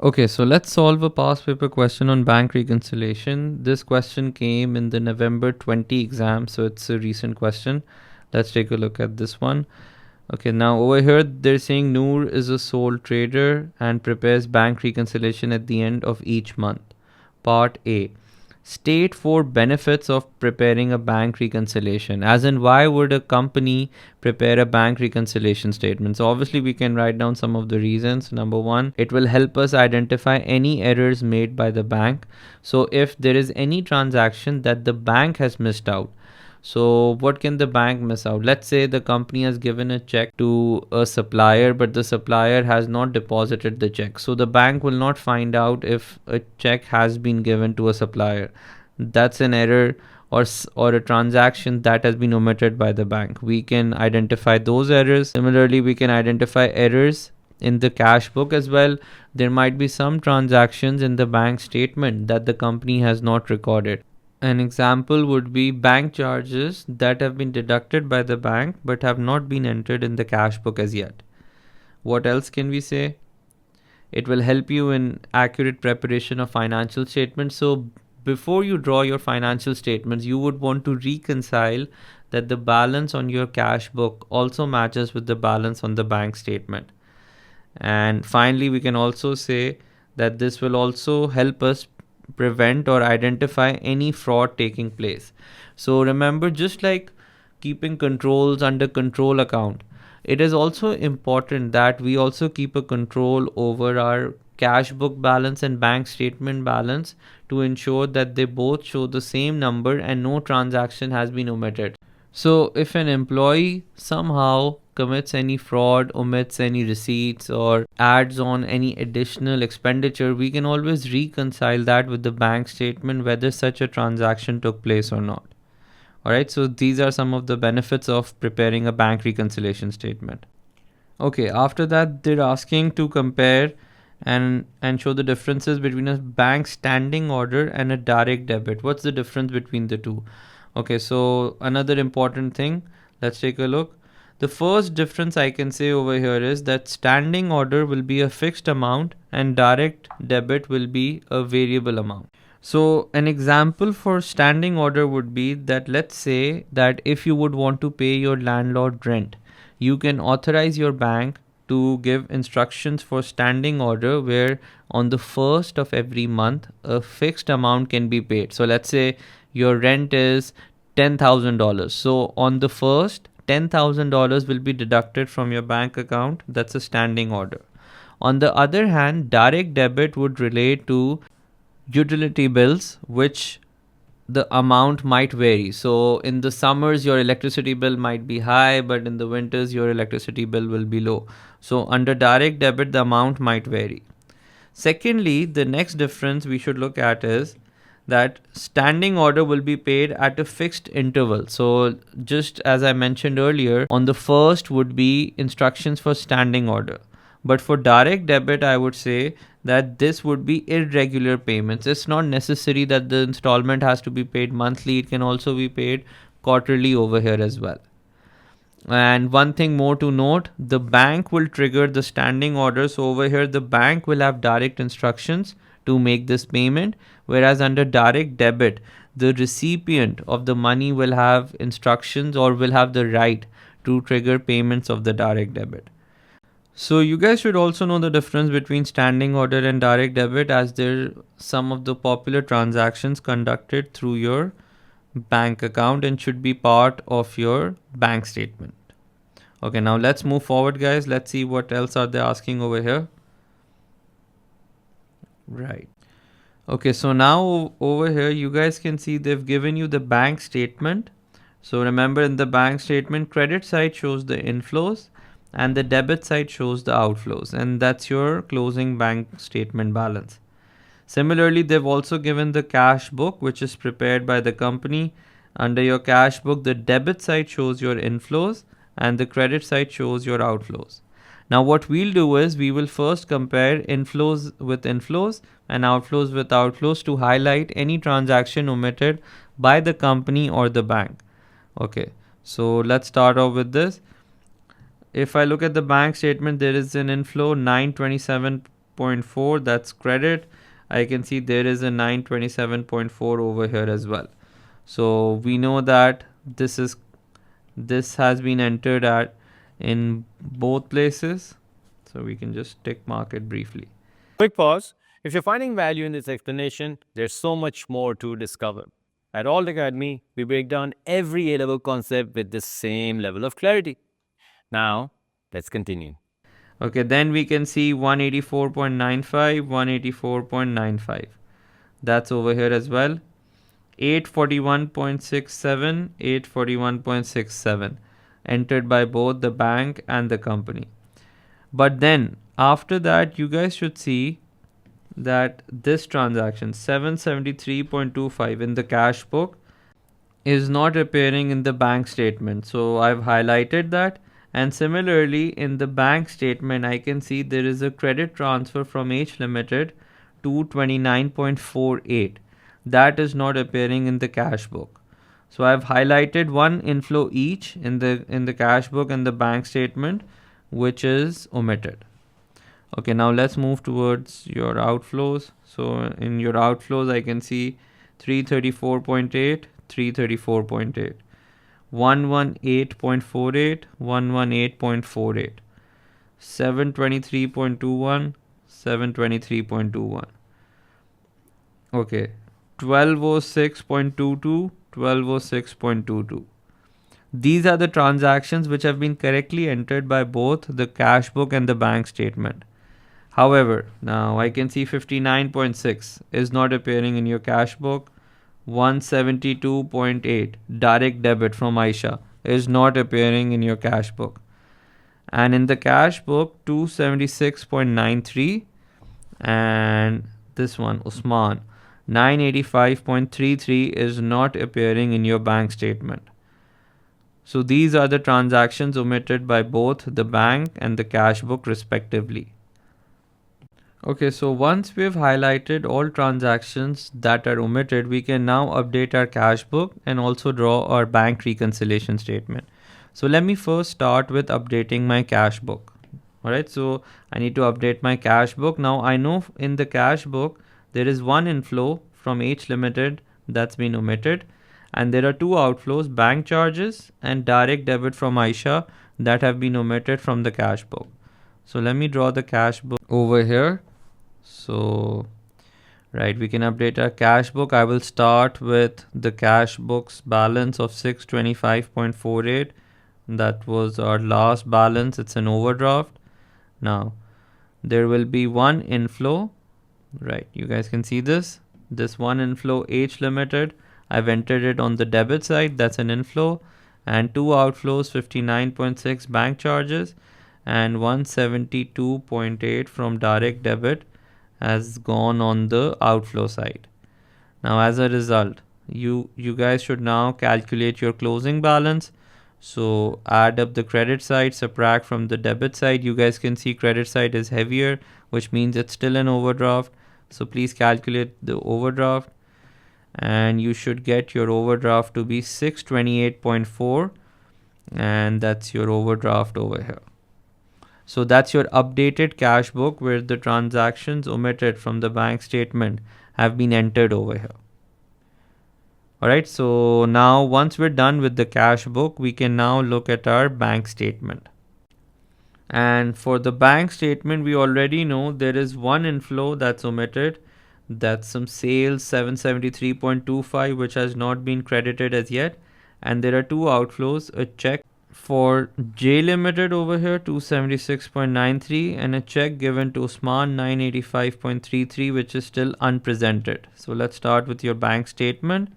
Okay, so let's solve a past paper question on bank reconciliation. This question came in the November 20 exam, so it's a recent question. Let's take a look at this one. Okay, now over here they're saying Noor is a sole trader and prepares bank reconciliation at the end of each month. Part A. State 4 benefits of preparing a bank reconciliation. As in, why would a company prepare a bank reconciliation statement? So, obviously, we can write down some of the reasons. Number one, it will help us identify any errors made by the bank. So, if there is any transaction that the bank has missed out, so what can the bank miss out? Let's say the company has given a check to a supplier, but the supplier has not deposited the check. So the bank will not find out if a check has been given to a supplier. That's an error or a transaction that has been omitted by the bank. We can identify those errors. Similarly, we can identify errors in the cash book as well. There might be some transactions in the bank statement that the company has not recorded. An example would be bank charges that have been deducted by the bank but have not been entered in the cash book as yet. What else can we say? It will help you in accurate preparation of financial statements. So before you draw your financial statements, you would want to reconcile that the balance on your cash book also matches with the balance on the bank statement. And finally, we can also say that this will also help us prevent or identify any fraud taking place. So remember, just like keeping controls under control account, it is also important that we also keep a control over our cash book balance and bank statement balance to ensure that they both show the same number and no transaction has been omitted. So if an employee somehow commits any fraud, omits any receipts, or adds on any additional expenditure, we can always reconcile that with the bank statement whether such a transaction took place or not. Alright, so these are some of the benefits of preparing a bank reconciliation statement. Okay, after that, they're asking to compare and show the differences between a bank standing order and a direct debit. What's the difference between the two? Okay, so another important thing, let's take a look. The first difference I can say over here is that standing order will be a fixed amount and direct debit will be a variable amount. So an example for standing order would be that let's say that if you would want to pay your landlord rent, you can authorize your bank to give instructions for standing order where on the first of every month a fixed amount can be paid. So let's say your rent is $10,000. So on the first, $10,000 will be deducted from your bank account. That's a standing order. On the other hand, direct debit would relate to utility bills, which the amount might vary. So in the summers, your electricity bill might be high, but in the winters, your electricity bill will be low. So under direct debit, the amount might vary. Secondly, the next difference we should look at is that standing order will be paid at a fixed interval. So just as I mentioned earlier, on the first would be instructions for standing order. But for direct debit, I would say that this would be irregular payments. It's not necessary that the installment has to be paid monthly. It can also be paid quarterly over here as well. And one thing more to note, the bank will trigger the standing order. So over here, the bank will have direct instructions to make this payment. Whereas under direct debit, the recipient of the money will have instructions or will have the right to trigger payments of the direct debit. So you guys should also know the difference between standing order and direct debit, as they're some of the popular transactions conducted through your bank account and should be part of your bank statement. Okay, now let's move forward, guys. Let's see what else are they asking over here. Right. Okay, so now over here you guys can see they've given you the bank statement. So remember, in the bank statement, credit side shows the inflows and the debit side shows the outflows, and that's your closing bank statement balance. Similarly, they've also given the cash book, which is prepared by the company. Under your cash book, the debit side shows your inflows and the credit side shows your outflows. Now what we'll do is we will first compare inflows with inflows and outflows with outflows to highlight any transaction omitted by the company or the bank. Okay, so let's start off with this. If I look at the bank statement, there is an inflow 927 926.4, that's credit. I can see there is a 927.4 over here as well. So we know that this has been entered at in both places. So we can just tick mark it briefly. Quick pause. If you're finding value in this explanation, there's so much more to discover. At Alt Academy, we break down every A-level concept with the same level of clarity. Now, let's continue. Okay, then we can see 184.95, 184.95. That's over here as well. 841.67, 841.67 entered by both the bank and the company. But then after that, you guys should see that this transaction 773.25 in the cash book is not appearing in the bank statement. So I've highlighted that. And similarly, in the bank statement, I can see there is a credit transfer from H Limited to 29.48. That is not appearing in the cash book. So I've highlighted one inflow each in the cash book and the bank statement, which is omitted. Okay, now let's move towards your outflows. So in your outflows, I can see 334.8, 334.8, 118.48, 118.48, 723.21, 723.21. Okay, 1206.22, 1206.22. These are the transactions which have been correctly entered by both the cash book and the bank statement. However, now I can see 59.6 is not appearing in your cash book. 172.8 direct debit from Aisha is not appearing in your cash book. And in the cash book, 276.93 and this one, Usman, 985.33 is not appearing in your bank statement. So these are the transactions omitted by both the bank and the cash book respectively. Okay, so once we've highlighted all transactions that are omitted, we can now update our cash book and also draw our bank reconciliation statement. So let me first start with updating my cash book. All right, so I need to update my cash book. Now I know in the cash book, there is one inflow from H Limited that's been omitted. And there are two outflows, bank charges and direct debit from Aisha, that have been omitted from the cash book. So let me draw the cash book over here. So, right, we can update our cash book. I will start with the cash book's balance of 625.48. That was our last balance. It's an overdraft. Now, there will be one inflow. Right, you guys can see this. This one inflow, H Limited. I've entered it on the debit side. That's an inflow. And two outflows, 59.6 bank charges and 172.8 from direct debit has gone on the outflow side. Now as a result, you guys should now calculate your closing balance. So add up the credit side, subtract from the debit side. You guys can see credit side is heavier, which means it's still an overdraft. So please calculate the overdraft and you should get your overdraft to be 628.4 and that's your overdraft over here. So that's your updated cash book where the transactions omitted from the bank statement have been entered over here. Alright, so now once we're done with the cash book, we can now look at our bank statement. And for the bank statement, we already know there is one inflow that's omitted. That's some sales 773.25 which has not been credited as yet. And there are two outflows, a check for J Limited over here 276.93 and a check given to Usman 985.33 which is still unpresented. So let's start with your bank statement.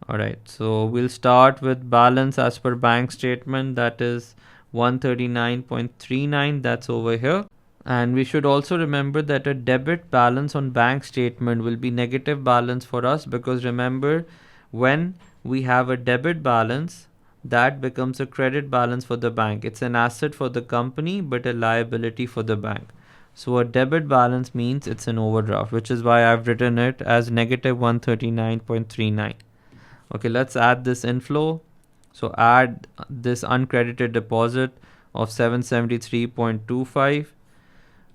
Alright, so we'll start with balance as per bank statement, that is 139.39, that's over here. And we should also remember that a debit balance on bank statement will be negative balance for us, because remember, when we have a debit balance, that becomes a credit balance for the bank. It's an asset for the company but a liability for the bank. So a debit balance means it's an overdraft, which is why I've written it as negative 139.39. Okay, let's add this inflow. So add this uncredited deposit of 773.25.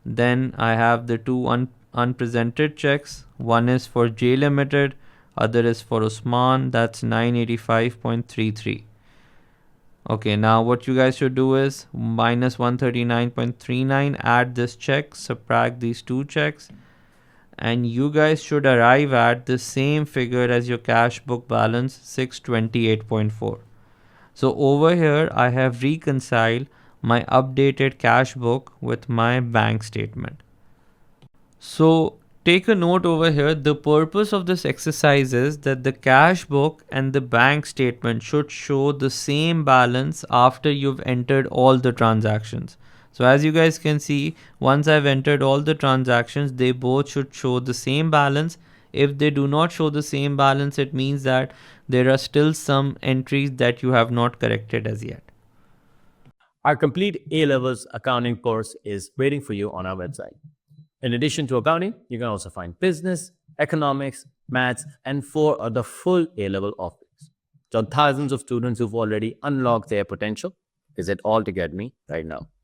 Then I have the two unpresented checks. One is for J Limited, other is for Usman. That's 985.33. Okay, now what you guys should do is minus 139.39, add this check, subtract these two checks, and you guys should arrive at the same figure as your cash book balance, 628.4. So over here, I have reconciled my updated cash book with my bank statement. So take a note over here. The purpose of this exercise is that the cash book and the bank statement should show the same balance after you've entered all the transactions. So as you guys can see, once I've entered all the transactions, they both should show the same balance. If they do not show the same balance, it means that there are still some entries that you have not corrected as yet. Our complete A-levels accounting course is waiting for you on our website. In addition to accounting, you can also find business, economics, maths, and 4 other full A-level offerings. So thousands of students who've already unlocked their potential. Visit All to Get Me right now.